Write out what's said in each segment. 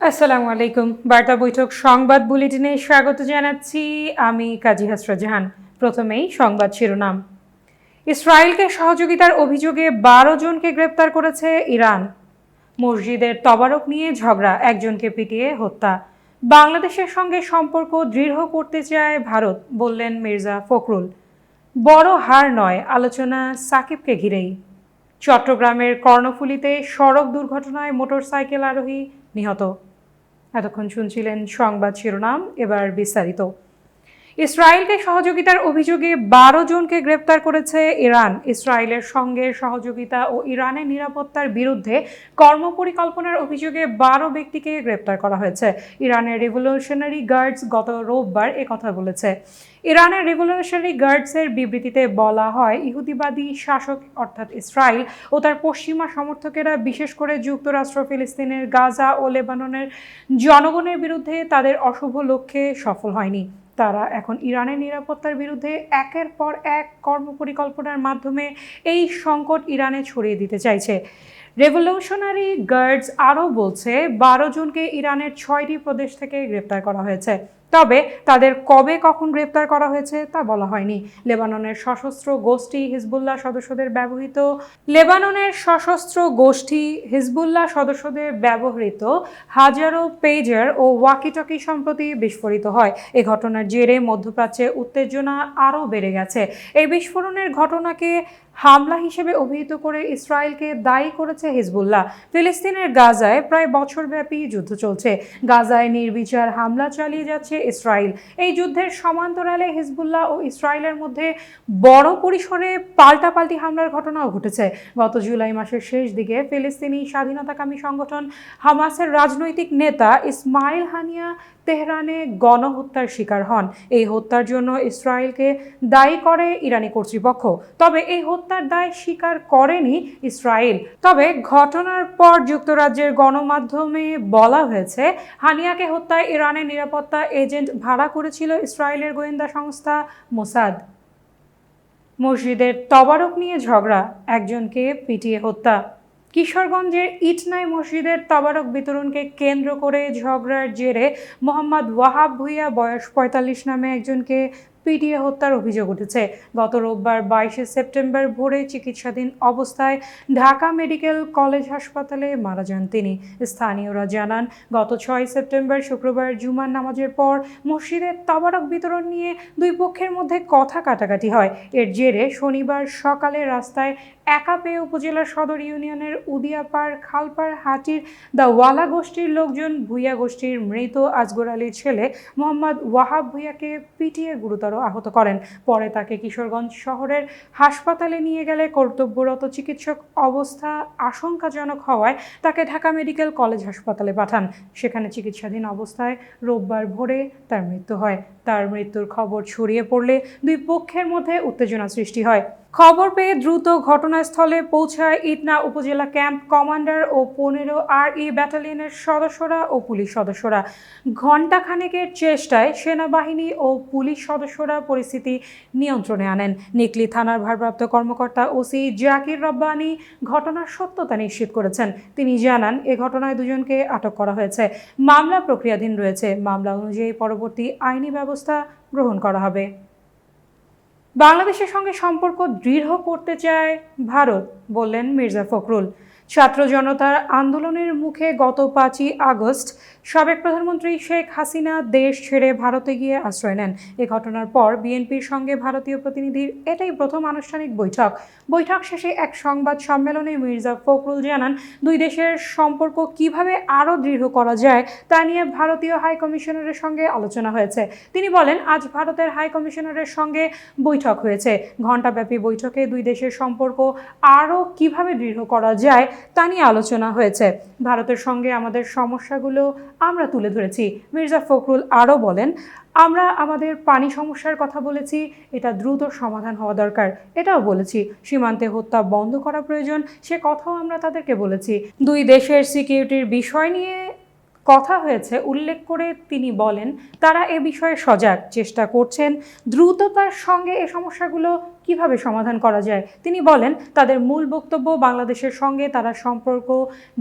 আসসালামু আলাইকুম। বার্তা বৈঠক সংবাদ বুলেটিনে স্বাগত জানাচ্ছি। আমি কাজী হাসরা জাহান। প্রথমেই সংবাদ শিরোনাম। ইসরায়েলকে সহযোগিতার অভিযোগে ১২ জনকে গ্রেপ্তার করেছে ইরান। মসজিদের তবারক নিয়ে ঝগড়া, একজনকে পিটিয়ে হত্যা। বাংলাদেশের সঙ্গে সম্পর্ক দৃঢ় করতে চায় ভারত, বললেন মির্জা ফখরুল। বড় হার নয়, আলোচনা সাকিবকে ঘিরেই। চট্টগ্রামের কর্ণফুলীতে সড়ক দুর্ঘটনায় মোটরসাইকেল আরোহী নিহত। এতক্ষণ শুনছিলেন সংবাদ শিরোনাম, এবার বিস্তারিত। ইসরায়েলকে সহযোগিতার অভিযোগে ১২ জনকে গ্রেপ্তার করেছে ইরান। ইসরায়েলের সঙ্গে সহযোগিতা ও ইরানের নিরাপত্তার বিরুদ্ধে কর্মপরিকল্পনার অভিযোগে ১২ ব্যক্তিকে গ্রেপ্তার করা হয়েছে। ইরানের রেভলিউশনারি গার্ডস গত রোববার একথা বলেছে। ইরানের রেভলিউশনারি গার্ডসের বিবৃতিতে বলা হয়, ইহুদিবাদী শাসক অর্থাৎ ইসরায়েল ও তার পশ্চিমা সমর্থকেরা, বিশেষ করে যুক্তরাষ্ট্র, ফিলিস্তিনের গাজা ও লেবাননের জনগণের বিরুদ্ধে তাদের অশুভ লক্ষ্যে সফল হয়নি। তারা এখন ইরানের নিরাপত্তার বিরুদ্ধে একের পর এক কর্মপরিকল্পনার মাধ্যমে এই সংকট ইরানে ছড়িয়ে দিতে চাইছে। রেভলিউশনারি গার্ডস আরও বলছে, ১২ জনকে ইরানের 6টি প্রদেশ থেকে গ্রেপ্তার করা হয়েছে। তবে তাদের কবে কখন গ্রেপ্তার করা হয়েছে তা বলা হয়নি। লেবাননের সশস্ত্র গোষ্ঠী হিজবুল্লাহ সদস্যদের ব্যবহৃত হাজারো পেজার ও ওয়াকিটকি সম্প্রতি বিস্ফোরিত হয়। এ ঘটনার জেরে মধ্যপ্রাচ্যে উত্তেজনা আরও বেড়ে গেছে। এই বিস্ফোরণের ঘটনাকে হামলা হিসেবে অভিহিত করে ইসরায়েলকে দায়ী করেছে হিজবুল্লাহ। ফিলিস্তিনের গাজায় প্রায় বছরব্যাপী যুদ্ধ চলছে। গাজায় নির্বিচার হামলা চালিয়ে যাচ্ছে ইসরায়েল। এই যুদ্ধের সমান্তরালে হিজবুল্লাহ ও ইসরায়েলের মধ্যে বড় পরিসরে পাল্টাপাল্টি হামলার ঘটনাও ঘটেছে। গত জুলাই মাসের শেষ দিকে ফিলিস্তিনি স্বাধীনতাকামী সংগঠন হামাসের রাজনৈতিক নেতা ইসমাইল হানিয়া তেহরানে গণহত্যার শিকার হন। এই হত্যার জন্য ইসরায়েলকে দায়ী করে ইরানি কর্তৃপক্ষ। তবে এই হত্যার দায় স্বীকার করেনি ইসরায়েল। তবে ঘটনার পর যুক্তরাজ্যের গণমাধ্যমে বলা হয়েছে, হানিয়াকে হত্যায় ইরানের নিরাপত্তা এজেন্ট ভাড়া করেছিল ইসরায়েলের গোয়েন্দা সংস্থা মোসাদ। মসজিদের তবারক নিয়ে ঝগড়া, একজনকে পিটিয়ে হত্যা। কিশোরগঞ্জের ইটনাই মসজিদের তবারক বিতরণকে কেন্দ্র করে ঝগড়ার জেরে মোহাম্মদ ওয়াহাব ভুঁইয়া বয়স ৪৫ নামে একজনকে পিটিয়ে হত্যার অভিযোগ উঠেছে। গত রোববার ২২ সেপ্টেম্বর ভোরে চিকিৎসাধীন অবস্থায় ঢাকা মেডিকেল কলেজ হাসপাতালে মারা যান তিনি। স্থানীয়রা জানান, গত ৬ সেপ্টেম্বর শুক্রবার জুমার নামাজের পর মসজিদের তবারক বিতরণ নিয়ে দুই পক্ষের মধ্যে কথা কাটাকাটি হয়। এর জেরে শনিবার সকালে রাস্তায় একাপে উপজেলার সদর ইউনিয়নের উদিয়াপাড় খালপাড় হাটির দ্য ওয়ালা গোষ্ঠীর লোকজন ভুঁইয়া গোষ্ঠীর মৃত আজগর আলীর ছেলে মোহাম্মদ ওয়াহাব ভুঁইয়াকে পিটিয়ে গুরুতর আহত করেন। পরে তাকে কিশোরগঞ্জ শহরের হাসপাতালে নিয়ে গেলে কর্তব্যরত চিকিৎসক অবস্থা আশঙ্কাজনক হওয়ায় তাকে ঢাকা মেডিকেল কলেজ হাসপাতালে পাঠান। সেখানে চিকিৎসাধীন অবস্থায় রোববার ভোরে তার মৃত্যু হয়। তার মৃত্যুর খবর ছড়িয়ে পড়লে দুই পক্ষের মধ্যে উত্তেজনা সৃষ্টি হয়। খবর পেয়ে দ্রুত ঘটনাস্থলে পৌঁছায় ইটনা উপজেলা ক্যাম্প কমান্ডার ও ১৫ RE ব্যাটালিয়নের সদস্যরা ও পুলিশ সদস্যরা। ঘণ্টাখানেকের চেষ্টায় সেনাবাহিনী ও পুলিশ সদস্যরা পরিস্থিতি নিয়ন্ত্রণে আনেন। নিকলি থানার ভারপ্রাপ্ত কর্মকর্তা ওসি জাকির রব্বানী ঘটনার সত্যতা নিশ্চিত করেছেন। তিনি জানান, এ ঘটনায় দুজনকে আটক করা হয়েছে। মামলা প্রক্রিয়াধীন রয়েছে। মামলা অনুযায়ী পরবর্তী আইনি ব্যবস্থা গ্রহণ করা হবে। বাংলাদেশের সঙ্গে সম্পর্ক দৃঢ় করতে চায় ভারত, বললেন মির্জা ফখরুল। ছাত্র জনতার আন্দোলনের মুখে গত ৫ই আগস্ট সাবেক প্রধানমন্ত্রী শেখ হাসিনা দেশ ছেড়ে ভারতে গিয়ে আশ্রয় নেন। এ ঘটনার পর বিএনপির সঙ্গে ভারতীয় প্রতিনিধির এটাই প্রথম আনুষ্ঠানিক বৈঠক শেষে এক সংবাদ সম্মেলনে মির্জা ফখরুল জানান, দুই দেশের সম্পর্ক কিভাবে আরও দৃঢ় করা যায় তা নিয়ে ভারতীয় হাই কমিশনারের সঙ্গে আলোচনা হয়েছে। তিনি বলেন, আজ ভারতের হাই কমিশনারের সঙ্গে বৈঠক হয়েছে। ঘণ্টাব্যাপী বৈঠকে দুই দেশের সম্পর্ক আরও কিভাবে দৃঢ় করা যায় তা নিয়ে আলোচনা হয়েছে। ভারতের সঙ্গে আমাদের সমস্যাগুলো আমরা তুলে ধরেছি। মির্জা ফখরুল আরও বলেন, আমরা আমাদের পানি সমস্যার কথা বলেছি, এটা দ্রুত সমাধান হওয়া দরকার, এটাও বলেছি। সীমান্তে হত্যা বন্ধ করা প্রয়োজন, সে কথাও আমরা তাদেরকে বলেছি। দুই দেশের সিকিউরিটির বিষয় নিয়ে কথা হয়েছে উল্লেখ করে তিনি বলেন, তারা এ বিষয়ে সজাগ, চেষ্টা করছেন দ্রুততার সঙ্গে এ সমস্যাগুলো কিভাবে সমাধান করা যায়। তিনি বলেন, তাদের মূল বক্তব্য বাংলাদেশের সঙ্গে তারা সম্পর্ক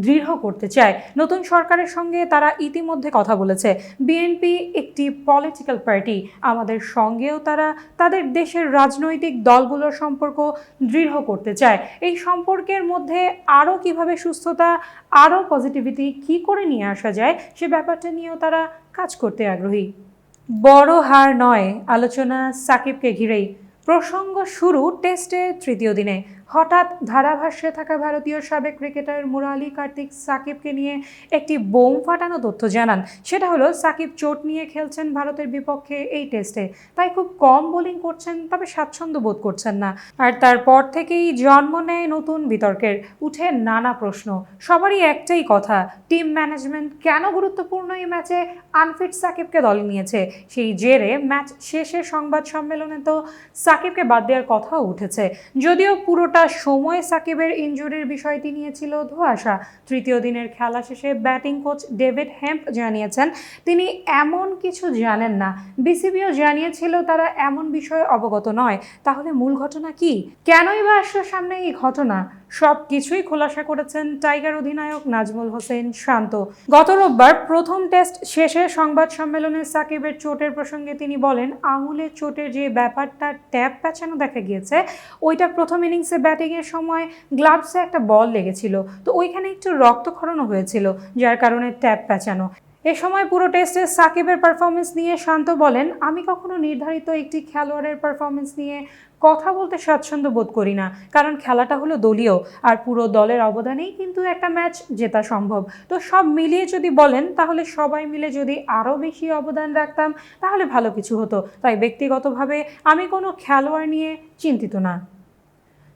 দৃঢ় করতে চায়। নতুন সরকারের সঙ্গে তারা ইতিমধ্যে কথা বলেছে। বিএনপি একটি পলিটিক্যাল পার্টি, আমাদের সঙ্গেও তারা তাদের দেশের রাজনৈতিক দলগুলোর সম্পর্ক দৃঢ় করতে চায়। এই সম্পর্কের মধ্যে আরও কিভাবে সুস্থতা, আরও পজিটিভিটি কি করে নিয়ে আসা যায় সে ব্যাপারটা নিয়েও তারা কাজ করতে আগ্রহী। বড় হার নয়, আলোচনা সাকিবকে ঘিরেই। প্রসঙ্গ শুরু টেস্টের তৃতীয় দিনে। হঠাৎ ধারাভাষ্যে থাকা ভারতীয় সাবেক ক্রিকেটার মুরালি কার্তিক সাকিবকে নিয়ে একটি বোম ফাটানো তথ্য জানান। সেটা হলো, সাকিব চোট নিয়ে খেলছেন ভারতের বিপক্ষে এই টেস্টে, তাই খুব কম বোলিং করছেন, তবে স্বাচ্ছন্দ্য বোধ করছেন না। আর তারপর থেকেই জন্ম নেয় নতুন বিতর্কের, উঠে নানা প্রশ্ন। সবারই একটাই কথা, টিম ম্যানেজমেন্ট কেন গুরুত্বপূর্ণ এই ম্যাচে আনফিট সাকিবকে দলে নিয়েছে। সেই জেরে ম্যাচ শেষে সংবাদ সম্মেলনে তো সাকিবকে বাদ দেওয়ার কথাও উঠেছে। যদিও পুরোটা সময় সাকিবের ইনজুরির বিষয়টি নিয়েছিল ধোঁয়াশা। তৃতীয় দিনের খেলা শেষে ব্যাটিং কোচ ডেভিড হেম্প জানিয়েছেন তিনি এমন কিছু জানেন না। বিসিবিও জানিয়েছিল তারা এমন বিষয়ে অবগত নয়। তাহলে মূল ঘটনা কি? কেনই বা আসলো সামনে এই ঘটনা? সব কিছুই খোলাসা করেছেন টাইগার অধিনায়ক নাজমুল হোসেন শান্ত। গত রোববার প্রথম টেস্ট শেষে সংবাদ সম্মেলনে সাকিবের চোটের প্রসঙ্গে তিনি বলেন, আঙুলের চোটের যে ব্যাপারটা ট্যাপ প্যাঁচানো দেখা গিয়েছে, ওইটা প্রথম ইনিংসে ব্যাটিংয়ের সময় গ্লাভসে একটা বল লেগেছিল, তো ওইখানে একটু রক্তক্ষরণও হয়েছিল, যার কারণে ট্যাপ প্যাঁচানো। এ সময় পুরো টেস্টে সাকিবের পারফরমেন্স নিয়ে শান্ত বলেন, আমি কখনো নির্ধারিত একটি খেলোয়াড়ের পারফরমেন্স নিয়ে কথা বলতে স্বাচ্ছন্দ্য বোধ করি না, কারণ খেলাটা হলো দলীয়, আর পুরো দলের অবদানেই কিন্তু একটা ম্যাচ জেতা সম্ভব। তো সব মিলিয়ে যদি বলেন, তাহলে সবাই মিলে যদি আরও বেশি অবদান রাখতাম তাহলে ভালো কিছু হতো। তাই ব্যক্তিগতভাবে আমি কোনো খেলোয়াড় নিয়ে চিন্তিত না।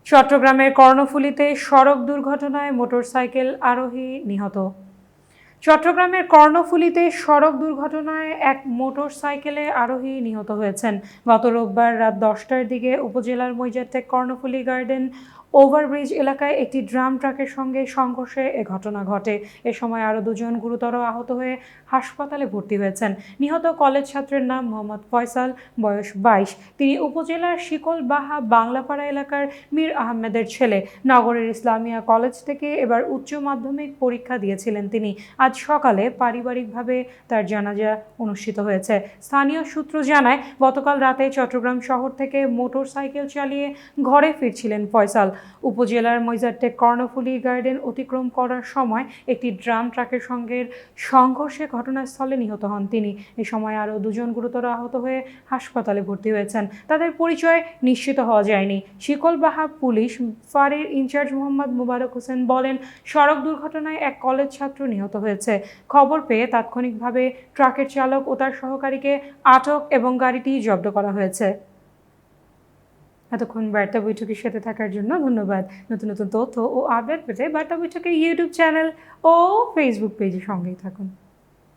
চট্টগ্রামের কর্ণফুলীতে সড়ক দুর্ঘটনায় মোটরসাইকেল আরোহী নিহত। চট্টগ্রামের কর্ণফুলীতে সড়ক দুর্ঘটনায় এক মোটরসাইকেলে আরোহী নিহত হয়েছেন। গত রোববার রাত 10টার দিকে উপজেলার মইজারটেক কর্ণফুলী গার্ডেন ওভারব্রিজ এলাকায় একটি ড্রাম ট্রাকের সঙ্গে সংঘর্ষে এ ঘটনা ঘটে। এ সময় আরও দুজন গুরুতর আহত হয়ে হাসপাতালে ভর্তি হয়েছেন। নিহত কলেজ ছাত্রের নাম মোহাম্মদ ফয়সাল, বয়স 22। তিনি উপজেলার শিকলবাহা বাংলাপাড়া এলাকার মীর আহমেদের ছেলে। নগরের ইসলামিয়া কলেজ থেকে এবার উচ্চ মাধ্যমিক পরীক্ষা দিয়েছিলেন তিনি। আজ সকালে পারিবারিকভাবে তার জানাজা অনুষ্ঠিত হয়েছে। স্থানীয় সূত্র জানায়, গতকাল রাতে চট্টগ্রাম শহর থেকে মোটরসাইকেল চালিয়ে ঘরে ফিরছিলেন ফয়সাল। উপজেলার মইজারটেক কর্ণফুলী গার্ডেন অতিক্রম করার সময় একটি ড্রাম ট্রাকের সঙ্গে সংঘর্ষে ঘটনাস্থলে নিহত হন তিনি। এ সময় আরও দুজন গুরুতর আহত হয়ে হাসপাতালে ভর্তি হয়েছেন। তাদের পরিচয় নিশ্চিত হওয়া যায়নি। শিকলবাহা পুলিশ ফাঁড়ির ইনচার্জ মোহাম্মদ মোবারক হোসেন বলেন, সড়ক দুর্ঘটনায় এক কলেজ ছাত্র নিহত হয়েছে। খবর পেয়ে তাৎক্ষণিকভাবে ট্রাকের চালক ও তার সহকারীকে আটক এবং গাড়িটি জব্দ করা হয়েছে। এতক্ষণ বার্তা বৈঠকের সাথে থাকার জন্য ধন্যবাদ। নতুন নতুন তথ্য ও আপডেট পেতে বার্তা বৈঠকের ইউটিউব চ্যানেল ও ফেসবুক পেজের সঙ্গেই থাকুন।